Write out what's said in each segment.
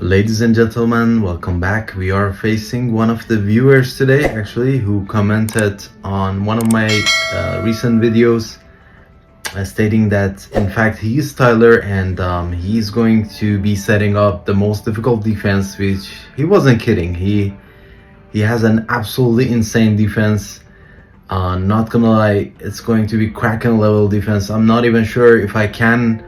Ladies and gentlemen, welcome back. We are facing one of the viewers today, actually, who commented on one of my recent videos stating that, in fact, he is Tyler and he's going to be setting up the most difficult defense, which he wasn't kidding. He has an absolutely insane defense. Not gonna lie, it's going to be Kraken level defense. I'm not even sure if I can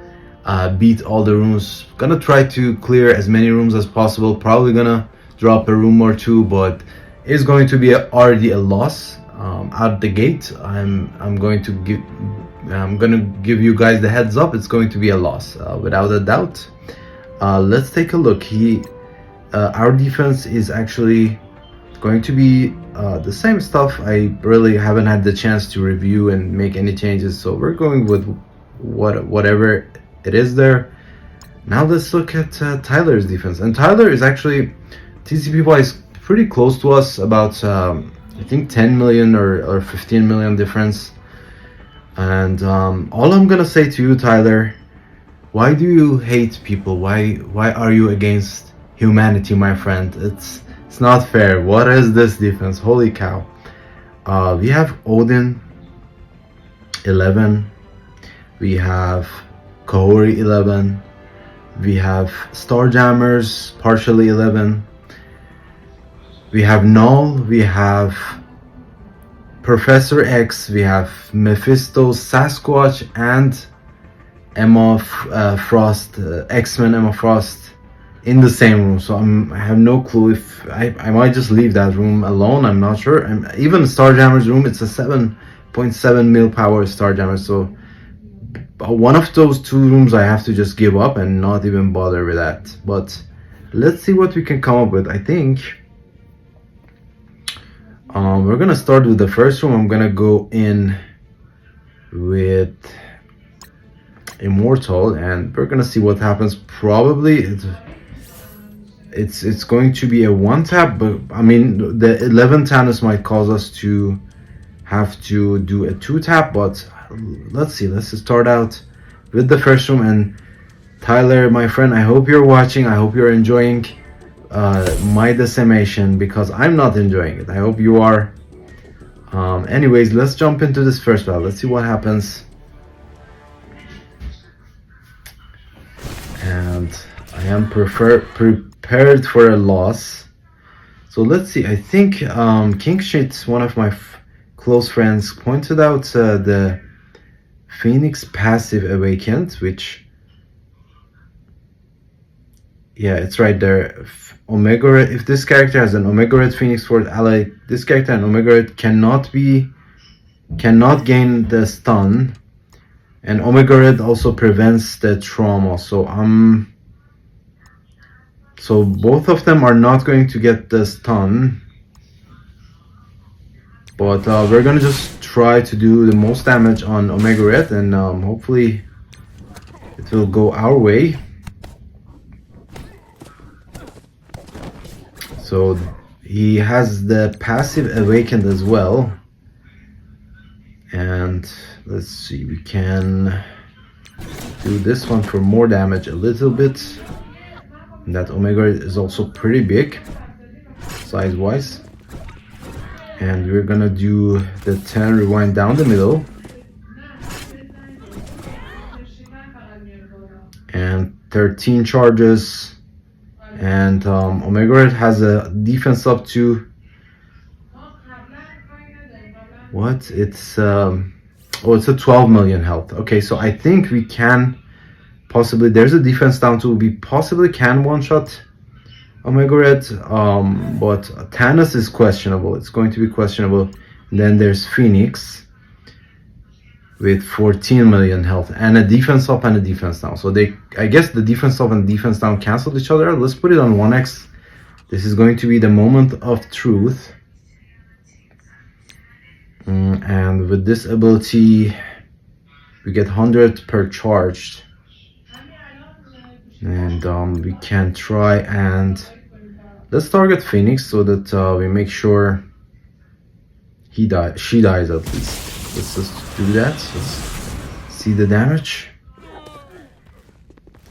beat all the rooms. Gonna try to clear as many rooms as possible. Probably gonna drop a room or two, but it's going to be already a loss out the gate. I'm gonna give you guys the heads up. It's going to be a loss without a doubt. Let's take a look. Our defense is actually going to be the same stuff. I really haven't had the chance to review and make any changes, so we're going with whatever it is there. Now let's look at Tyler's defense. And Tyler is actually, TCP wise, pretty close to us, about I think 10 million or 15 million difference. And all I'm gonna say to you, Tyler, why do you hate people? Why are you against humanity, my friend? It's not fair. What is this defense? Holy cow. We have Odin 11, we have Kahori 11, we have Starjammers partially 11, we have Null, we have Professor X, we have Mephisto, Sasquatch, and Emma Frost, X-Men Emma Frost in the same room. So I have no clue if I might just leave that room alone. I'm not sure. Even Starjammer's room, it's a 7.7 mil power Starjammer, so one of those two rooms I have to just give up and not even bother with that. But let's see what we can come up with. I think we're gonna start with the first room. I'm gonna go in with Immortal and we're gonna see what happens. Probably it's going to be a one tap, but I mean the 11 Thanos might cause us to have to do a 2 tap, but let's see. Let's start out with the first room. And Tyler, my friend, I hope you're watching. I hope you're enjoying my decimation, because I'm not enjoying it. I hope you are. Anyways, let's jump into this first battle. Let's see what happens. And I am prepared for a loss. So let's see. I think King Shit, one of my close friends, pointed out the Phoenix passive awakened, which, yeah, it's right there. Omega Red, if this character has an Omega Red Phoenix Force ally, this character and Omega Red cannot gain the stun, and Omega Red also prevents the trauma. So both of them are not going to get the stun, but we're gonna just try to do the most damage on Omega Red, and hopefully it will go our way. So he has the passive awakened as well, and let's see, we can do this one for more damage a little bit. And that Omega is also pretty big size wise. And we're gonna do the 10 rewind down the middle, and 13 charges. And Omega Red has a defense up to what? It's it's a 12 million health. Okay, so I think we can possibly, there's a defense down to, we possibly can one-shot Omega Red, but Thanos is questionable. It's going to be questionable. And then there's Phoenix with 14 million health and a defense up and a defense down. So I guess the defense up and defense down canceled each other. Let's put it on 1x. This is going to be the moment of truth. And with this ability, we get 100 per charged. And we can try and let's target Phoenix so that we make sure she dies at least. Let's just do that. Let's see the damage.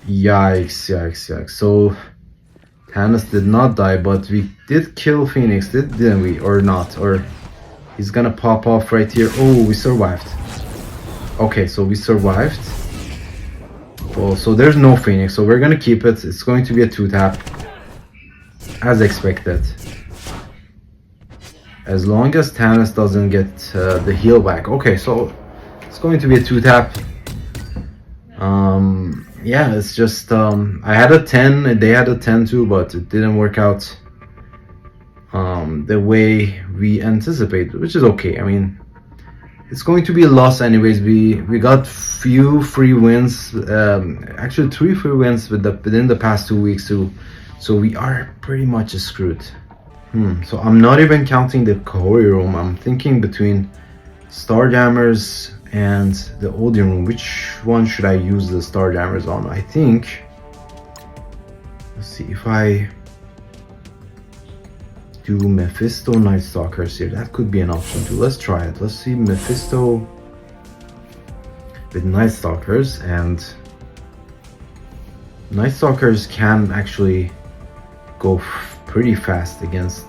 Yikes. So Thanos did not die, but we did kill Phoenix, didn't we? Or not? Or he's gonna pop off right here. Oh, we survived. Okay, so we survived. Well, so there's no Phoenix, so we're gonna keep it. It's going to be a 2-tap, as expected. As long as Thanos doesn't get the heal back. Okay, so it's going to be a 2-tap. Yeah, it's just I had a 10 and they had a 10 too, but it didn't work out the way we anticipated, which is okay. I mean, it's going to be a loss anyways. We got few free wins, actually 3 free wins within the past 2 weeks too, so we are pretty much screwed. So I'm not even counting the Kahori room. I'm thinking between Starjammers and the Odeon room. Which one should I use the Starjammers on? I think, let's see, if I do Mephisto Night Stalkers here, that could be an option too. Let's try it. Let's see, Mephisto with Night Stalkers, and Night Stalkers can actually go pretty fast against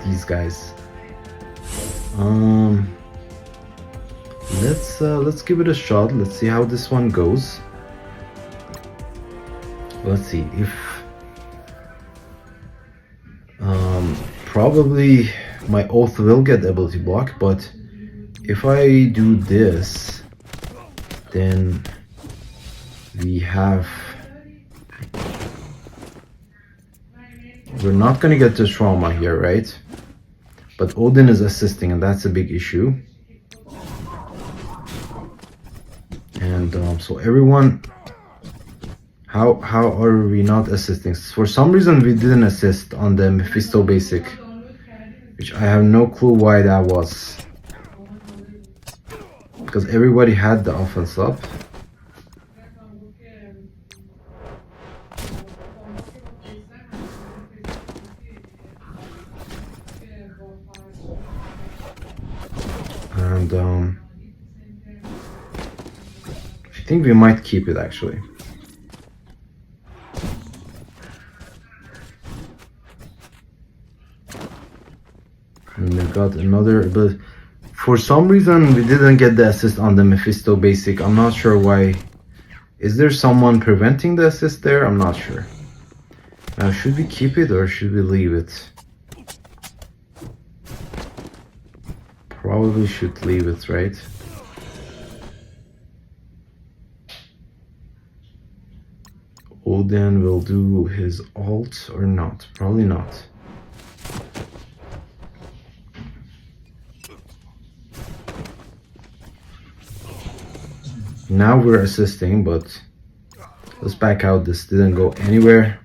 these guys. Let's give it a shot. Let's see how this one goes. Let's see if probably my Oath will get ability block, but if I do this, then we're not gonna get the trauma here, right? But Odin is assisting, and that's a big issue. And so everyone, how are we not assisting? For some reason we didn't assist on the Mephisto basic, which I have no clue why that was, because everybody had the offense up. And I think we might keep it actually. And we got another, but for some reason we didn't get the assist on the Mephisto basic. I'm not sure why. Is there someone preventing the assist there? I'm not sure. Now, should we keep it or should we leave it? Probably should leave it, right? Odin will do his ult or not? Probably not. Now we're assisting, but let's back out. This didn't go anywhere.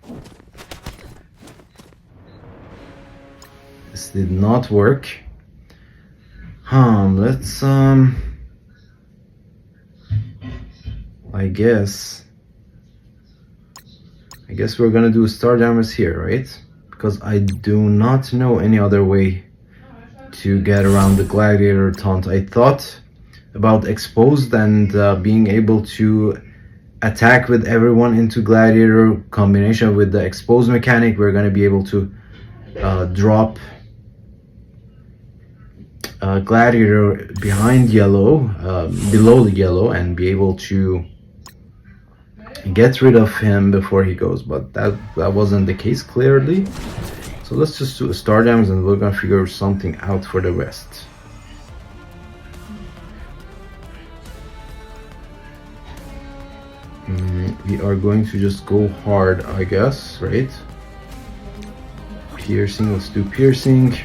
This did not work. Let's I guess we're gonna do Starjammers here, right? Because I do not know any other way to get around the Gladiator taunt. I thought about Exposed and being able to attack with everyone into Gladiator. Combination with the Exposed mechanic, we're gonna be able to drop Gladiator behind yellow, below the yellow, and be able to get rid of him before he goes, but that wasn't the case clearly. So let's just do a Starjammers and we're gonna figure something out for the rest. We are going to just go hard, I guess, right? Piercing, let's do piercing.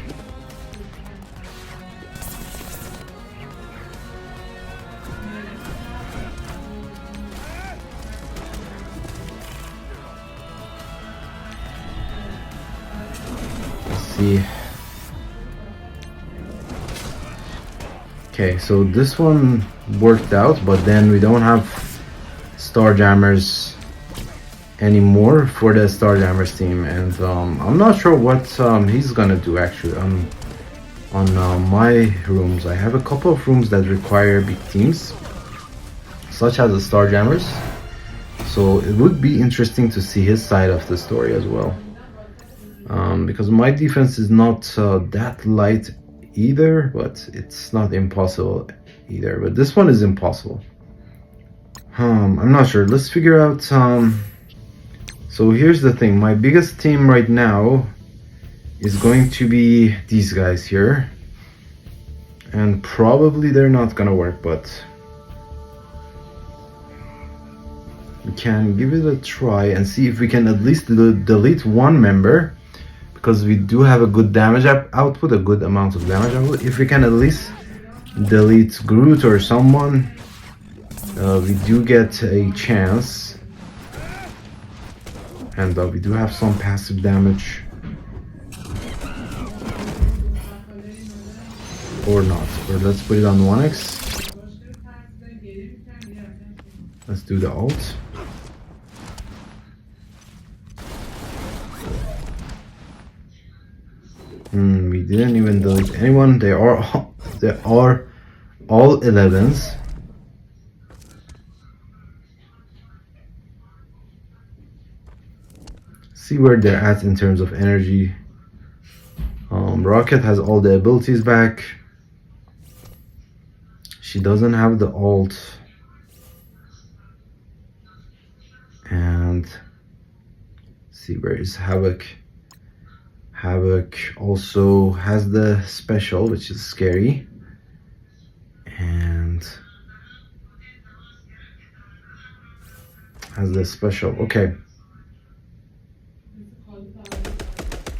See. Okay, so this one worked out, but then we don't have Starjammers anymore for the Starjammers team, and I'm not sure what he's gonna do actually. On my rooms, I have a couple of rooms that require big teams, such as the Starjammers. So it would be interesting to see his side of the story as well. Because my defense is not that light either, but it's not impossible either. But this one is impossible. I'm not sure. Let's figure out. So here's the thing. My biggest team right now is going to be these guys here. And probably they're not gonna work, but we can give it a try and see if we can at least delete one member, because we do have a good damage output, a good amount of damage output. If we can at least delete Groot or someone, we do get a chance. And we do have some passive damage. Or not. Or let's put it on 1x. Let's do the ult. We didn't even delete anyone. They are all 11s. See where they're at in terms of energy. Rocket has all the abilities back. She doesn't have the ult. And see, where is Havoc? Havoc also has the special, which is scary. And has the special. Okay.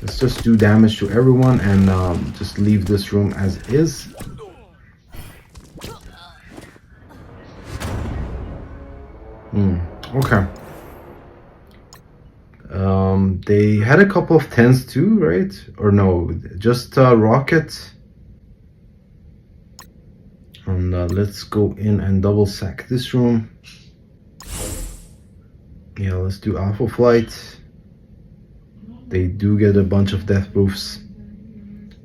Let's just do damage to everyone and just leave this room as is. Okay. They had a couple of 10s too, right? Or no, just Rocket. And let's go in and double sack this room. Yeah, let's do Alpha Flight. They do get a bunch of death proofs,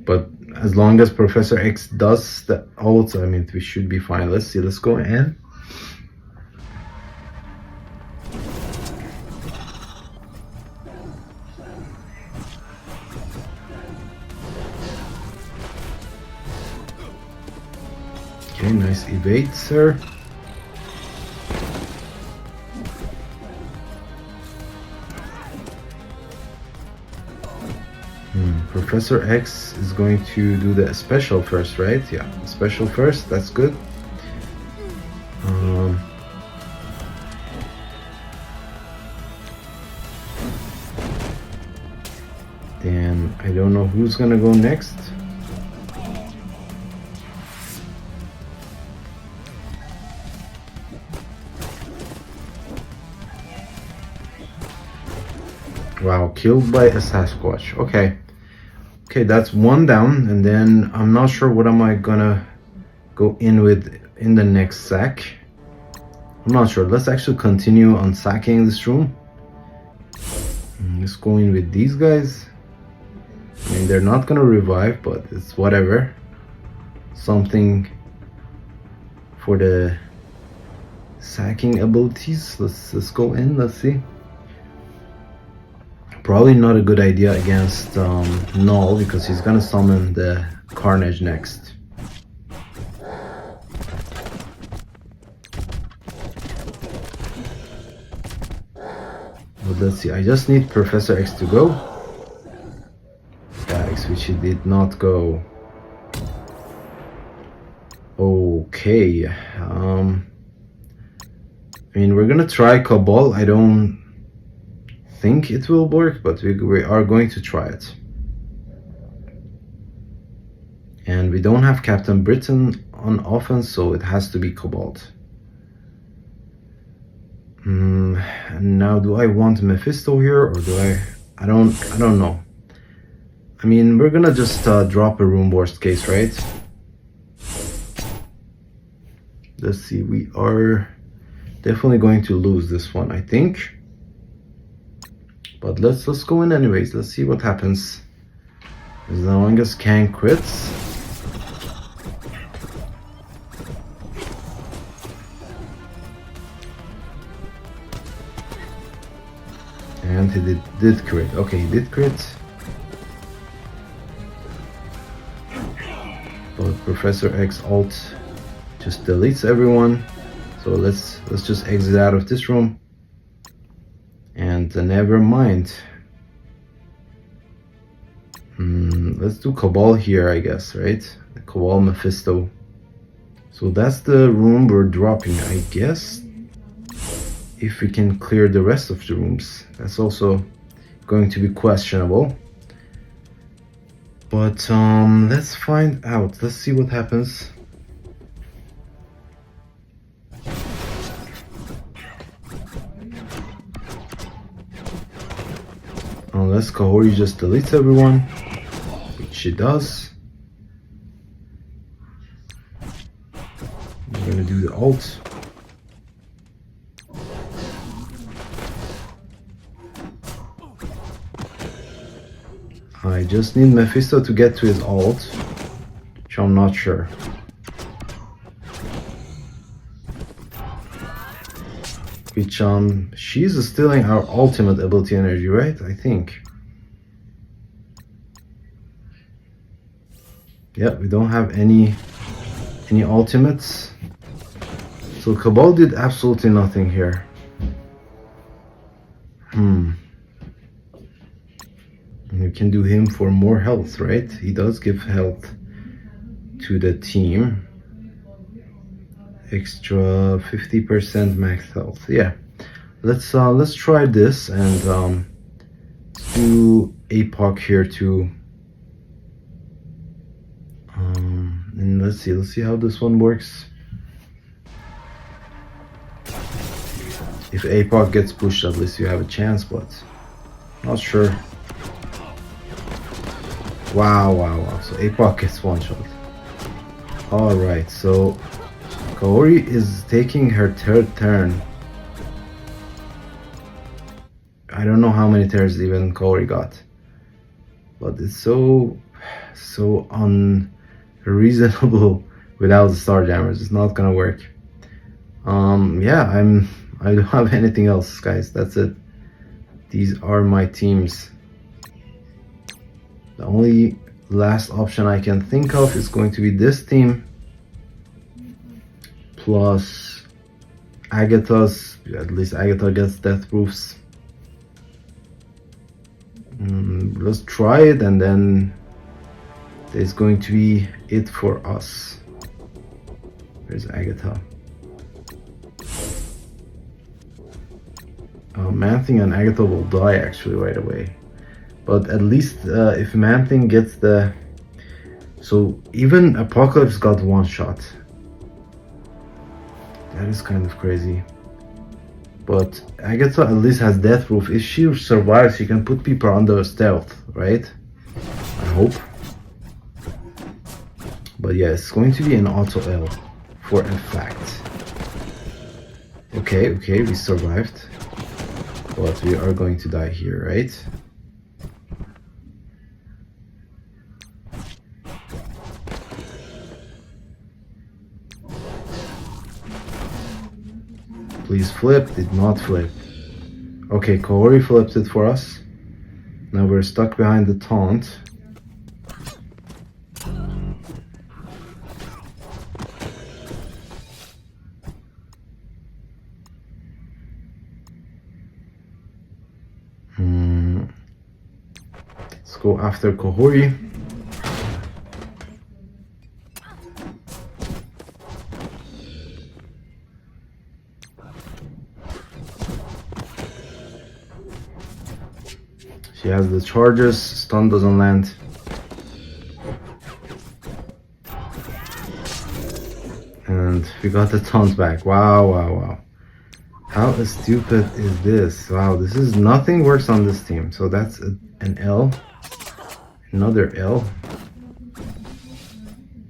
but as long as Professor X does the ult, I mean, we should be fine. Let's see, let's go in. Okay, nice evade, sir. Professor X is going to do the special first, right? Yeah, special first, that's good. Then I don't know who's gonna go next. Wow, killed by a Sasquatch. Okay. Okay, that's one down, and then I'm not sure what am I gonna go in with in the next sack. I'm not sure. Let's actually continue on sacking this room. Let's go in with these guys. I mean, they're not gonna revive, but it's whatever. Something for the sacking abilities. Let's go in. Let's see. Probably not a good idea against Null, because he's gonna summon the Carnage next. But let's see, I just need Professor X to go. X, which he did not go. Okay. I mean, we're gonna try Cabal. I don't think it will work, but we are going to try it. And we don't have Captain Britain on offense, so it has to be Cobalt. And now, do I want Mephisto here, or do I don't know. I mean, we're gonna just drop a room, worst case, right? Let's see, we are definitely going to lose this one, I think. But let's go in anyways. Let's see what happens. As long as Kang crits. And he did crit. Okay, he did crit. But Professor X ult just deletes everyone. So let's just exit out of this room. And never mind. Let's do Cabal here, I guess, right? Cabal Mephisto. So that's the room we're dropping, I guess. If we can clear the rest of the rooms, that's also going to be questionable. But let's find out. Let's see what happens. Unless Kahori just deletes everyone, which she does. I'm gonna do the ult. I just need Mephisto to get to his ult, which I'm not sure. Which she's stealing our ultimate ability energy, right? I think. Yeah, we don't have any ultimates. So Cabal did absolutely nothing here. You can do him for more health, right? He does give health to the team. Extra 50% max health. Yeah, let's try this and do APOC here too. And let's see how this one works. If APOC gets pushed, at least you have a chance, but not sure. Wow. So APOC gets one shot. Alright, so Kahori is taking her third turn. I don't know how many turns even Kahori got. But it's so unreasonable without the Star Jammers. It's not gonna work. Yeah, I don't have anything else, guys. That's it. These are my teams. The only last option I can think of is going to be this team plus Agatha's. At least Agatha gets death proofs. Let's try it, and then there's going to be it for us. Where's Agatha? Man-Thing and Agatha will die actually right away. But at least if Man-Thing gets the... So even Apocalypse got one shot. That is kind of crazy. But Agatha at least has death proof. If she survives, she can put people under stealth, right? I hope. But yeah, it's going to be an auto L for a fact. Okay, we survived. But we are going to die here, right? Please flip. Did not flip. Okay, Kahori flipped it for us. Now we're stuck behind the taunt. Let's go after Kahori. She has the charges, stun doesn't land. And we got the taunt back. Wow. How stupid is this? Wow, this is nothing works on this team. So that's an L. Another L.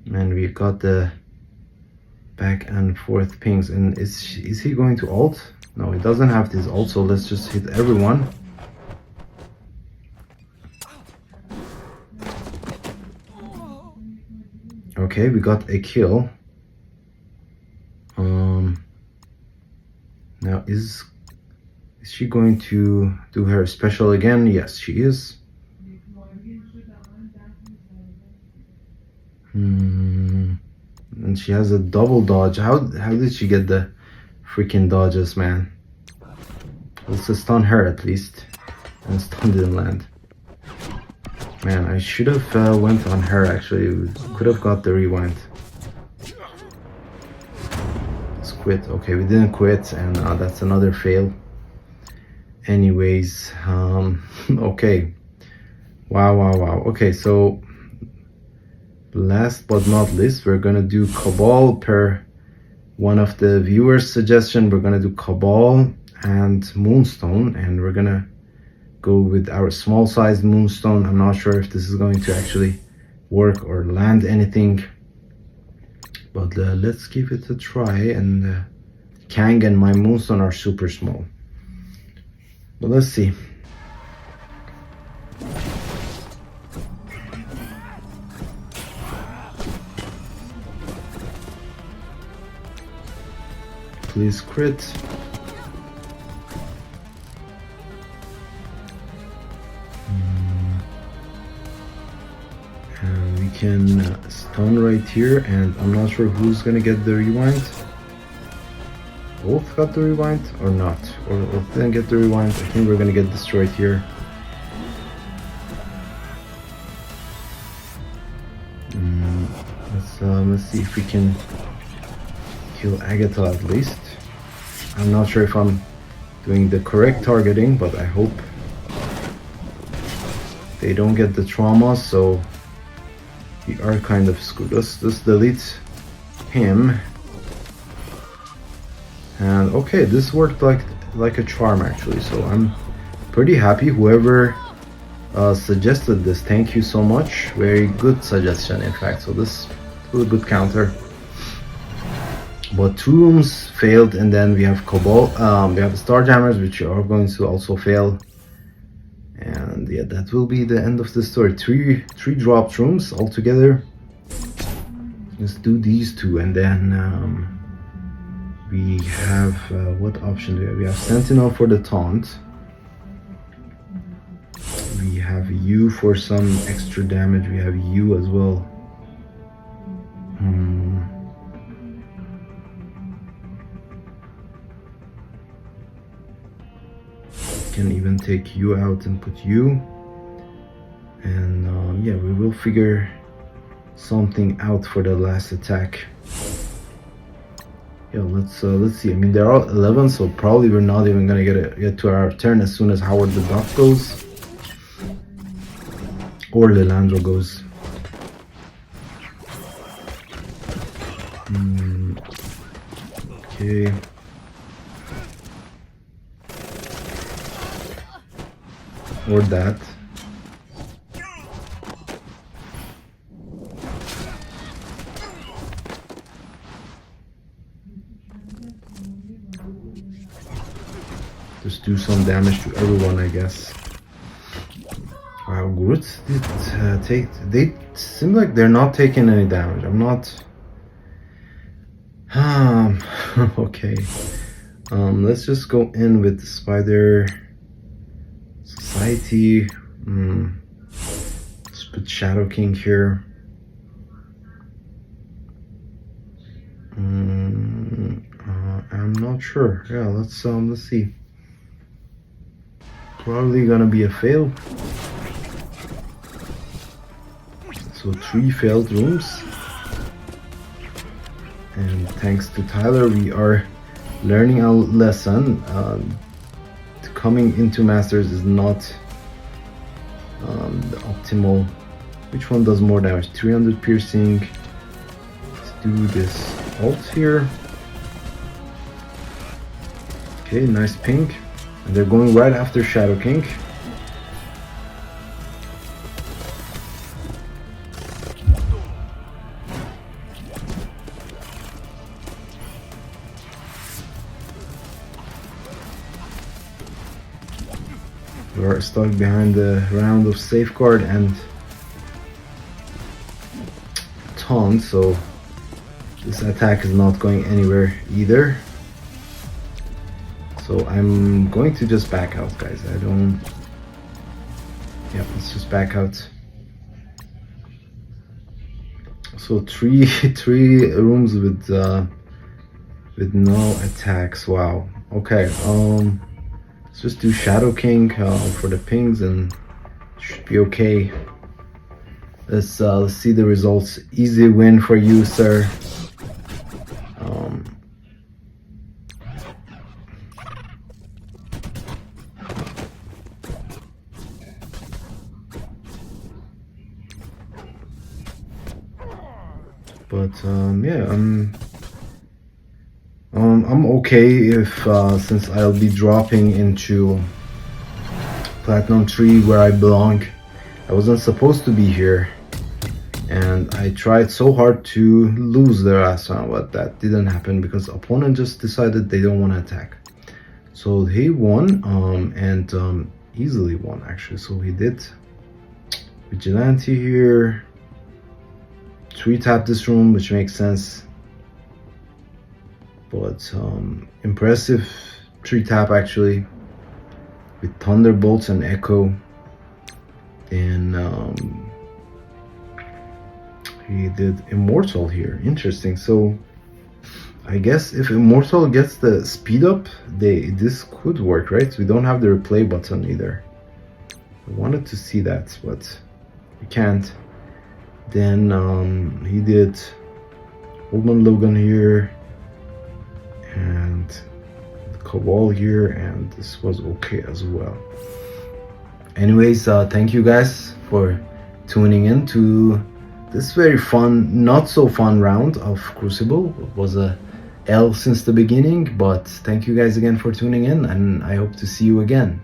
And we got the back and forth pings. And is he going to ult? No, he doesn't have this ult, so let's just hit everyone. Okay, we got a kill. Now is Is she going to do her special again? Yes, she is. And she has a double dodge. How did she get the freaking dodges, man? Let's just stun her at least. And stun didn't land. Man, I should have went on her actually. Could have got the rewind. Let's quit. Okay, we didn't quit, and that's another fail. Anyways, okay. Wow. Okay, so last but not least, we're gonna do Cabal per one of the viewers' suggestion. We're gonna do Cabal and Moonstone, and we're gonna go with our small sized Moonstone. I'm not sure if this is going to actually work or land anything, but let's give it a try. And Kang and my Moonstone are super small, but let's see. Please crit. And we can stun right here, and I'm not sure who's gonna get the rewind. Both got the rewind or not, or didn't get the rewind. I think we're gonna get destroyed here. Let's see if we can kill Agatha at least. I'm not sure if I'm doing the correct targeting, but I hope they don't get the trauma, so we are kind of screwed. Let's delete him. And okay, this worked like a charm actually, so I'm pretty happy. Whoever suggested this, thank you so much. Very good suggestion, in fact. So this was a good counter. But 2 rooms failed, and then we have Cabal, we have Starjammers, which are going to also fail. And yeah, that will be the end of the story. Three dropped rooms altogether. Let's do these 2, and then we have what option do we have? We have Sentinel for the taunt. We have you for some extra damage. We have you as well. Can even take you out and put you, and yeah, we will figure something out for the last attack. Yeah, let's see. I mean, there are 11, so probably we're not even gonna get to our turn as soon as Howard the Duck goes or Lilandro goes. Okay. Or that. Just do some damage to everyone, I guess. Wow, Groot did they seem like they're not taking any damage. I'm not. Okay. Let's just go in with the Spider Society. Let's put Shadow King here. I'm not sure. Yeah, let's see. Probably gonna be a fail. So 3 failed rooms. And thanks to Tyler, we are learning a lesson. Coming into Masters is not the optimal. Which one does more damage? 300 piercing. Let's do this ult here. Okay, nice ping. And they're going right after Shadow King. We are stuck behind the round of Safeguard and Taunt, so this attack is not going anywhere either. So I'm going to just back out, guys. I don't... Yeah, let's just back out. So three rooms with no attacks. Wow. Okay. Let's just do Shadow King for the pings and should be okay. Let's see the results. Easy win for you, sir. But yeah, I'm okay if since I'll be dropping into Platinum 3 where I belong. I wasn't supposed to be here, and I tried so hard to lose the last round, but that didn't happen because opponent just decided they don't want to attack. So he won, and easily won actually. So he did Vigilante here. 3-tap this room, which makes sense. But impressive 3-tap actually, with Thunderbolts and Echo. And he did Immortal here. Interesting. So I guess if Immortal gets the speed up, this could work, right? We don't have the replay button either. I wanted to see that, but we can't. Then he did Old Man Logan here and the Cabal here, and this was okay as well. Anyways, thank you guys for tuning in to this very fun, not so fun round of Crucible. It was a L since the beginning, but thank you guys again for tuning in, and I hope to see you again.